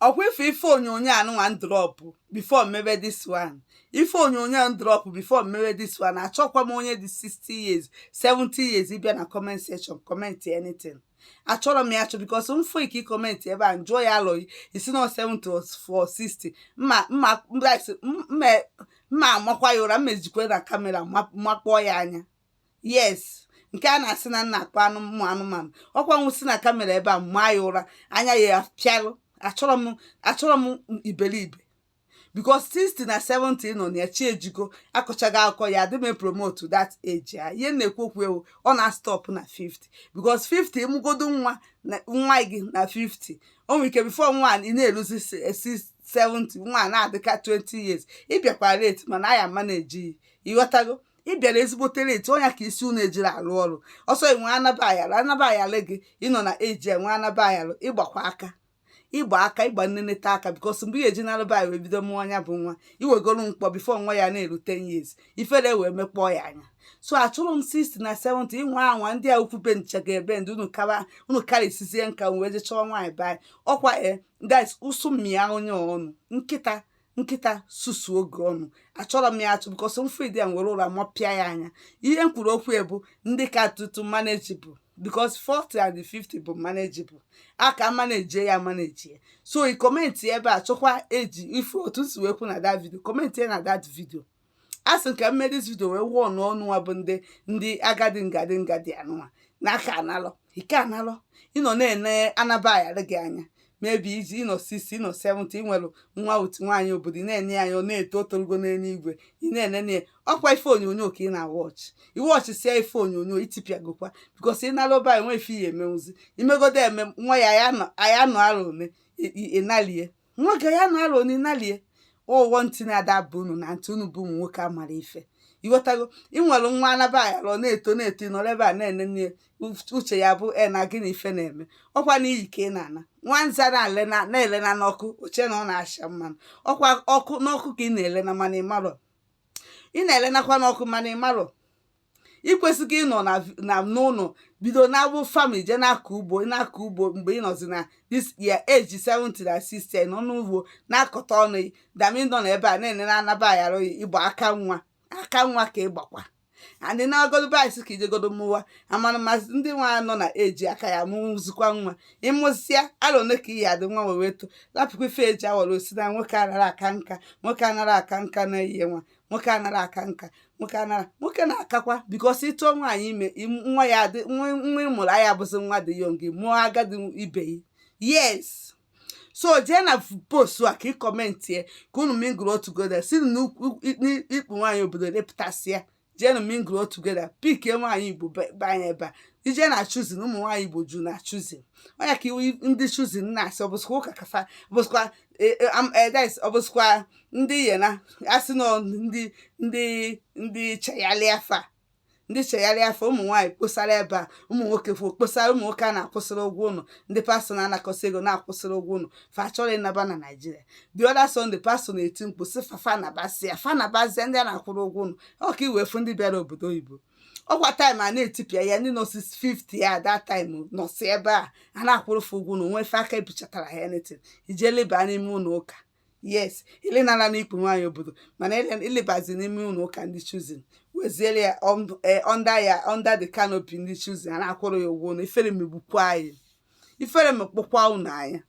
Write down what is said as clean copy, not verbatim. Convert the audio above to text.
ọkwa ife onyonyo anụnwa drop before mmebe this one. Ife onyonyo drop before mmebe this one. Achọkwa m onye dị 60 years 70 years ịbịa na comment section comment anything. Achọrọ m ya achọ because mfo iki comment ebe a njụọ ya alọ isi na 70 for 60 mma amakwa ya ụra mmejikwe na kamera makpọọ ya anya. Yes, nke a na-asị na nna akpa anụmanụ ọkwa nwụsị na kamera ebe a maa ya ụra anya ya apịalụ. Achọrọ m iberibe because 60 na 70 nọ na chi ejigo akọchaghị akọ ya adị m promote that age ya. Ihe na-ekwu okwu ewu ọ na-stop na 50 because 50 ịmụgodo nwa gị na 50 o nwere ike before nwa ị na-eluzi 70 nwa na-adịka 20 years ịbịakwa rate mana aya manage ịghọtago ịbịara ezigbote rate onya ka isi unu ejiri alụ ọrụ ọsọ inwe anabayalụ gị ịnọ na age enwe anabayalụ ịgba aka ịgba nneneta aka because mgbe ihe eji nalụba wee bido mụọ anya bụ nwa iwegolu mkpọ before nwa ya na-eru 10 years ifere wee mekpọọ ya anya. So achọrọ m 60 na 70 inwe anwa ndị a ukwube nchaga ebe ndị unu karịsizie nka wee je chọọ nwaanyị bai ọkwa guys ụsụ mmịa onye ọnụ nkịta susu oge ọnụ. Achọrọ m ya achọ because mfridi a nwere ụra mọpịa ya anya. Ihe m kwuru okwu ebu ndị ka tutu manageable because 40 and 50 bụ manageable aka manage ya manage. So i comment ebe a chọkwa eji ife otu si wee kwu na that video comment na that video. Asị nke mme this video wee wụọ n'ọnụwa bụ ndị agadi ngadi anụnwa n'aka analọ ike analọ ịnọ na-ene anabayalụ gị anya maybe iji ịnọ 60 ịnọ 70 nwere nwa otu nwaanyị obodo na-enye anya ọ na-eto otologo n'eluigwe ị na-enene ọkwa ife onyonyo ka ị na-watch iwọchị sie ife onyonyo itipịagokwa because ị nalụba enwe ife ihe emenwuzi imegodo eme nwa ya nọ alụ one ịnalie nwa ga ya nọ alụ one ịnalie ọwụwọ ntị na-ada bụ unu na ntị unu bụ ụmụ nwoke amara ife ịghọtago ịnwere nwa anabayalụ na-eto ịnọrọ ebe a na-enene uche ya bụ na gị na ife na-eme ọkwa n'iyi ka ị na-ana nwanza na-elena n'ọkụ oche na ọ na-asha mmanụ ọkwa ọkụ n'ọkụ ka ị na-elena mana ịmarọ ị na-elenakwa n'ọkụ mana ịmarọ ikwesịghị ịnọ na n'ụlọ bido na-abụ family je na-akọ ugbo mgbe ị nọzi na this year age 70 na 60 nọ n'ugbo na-akọta ọnụ dami nọ na ebe a na-ene na anabayalụ ịgba aka nwa ka ịgbakwa andị na-agodo baịsị ka ijegodo mụwa amana mazi ndị nwa nọ na eji aka ya mụzikwa nwa ịmụsịa alone ka iyi adị nwa wee to lapụkwa ife eji awara osi na nwoke anara aka nka na ihe nwa nwoke anara aka nka nwoke na-akakwa because ịtụọ nwaanyị ime nwa ya adị nwa ịmụrụ anya bụzi nwa dị yongi mụọ agadi ibe yes. So jee na post a ka ị kọmentie ka unu mingle together si n'ikpu nwaanyị obodo repụtasịa jenu mingle together pike nwaanyị Igbo banye ebe a ije na choosing ụmụ nwaanyị Igbo ju na choosing onya ka ndị choosing na-asị ọbụsịkwa ụka kafa ọbụsịkwa ndị yena asị nọ ndị cheyali afa ụmụ nwaanyị kposara ebe a ụmụ nwoke kposara ụmụ nwoke a na-akwụsịrị ụgwọ ụlọ ndị pastọ na-anakọsị ego na-akwụsịrị ụgwọ ụlọ fa chọrọ ịnaba na Naịjirịa the other Sunday pastọ na-eti mkpu sị fanabazia ndị a na-akwụrụ ụgwọ ụlọ ọka iwee fụ ndị bịara obodo oyibo ọkwa taịm a na-etipịa ya ndị nọsi 50 ya that time nọsi ebe a na-akwụrụfụ ụgwọ ụlọ nwefe aka ebuchatara ha anything ije leba n'ime ụlọ ụka yes ilenala n'ikpu nwaanyị obodo mana ilebazi n'ime ụlọ ụka ndị choosing weziere ya under the canopy ndị choosing a na-akwụrụ ya ụgwọ ụlọ ifere megbukwa anyị ifere mekpọkwa ụnụ anya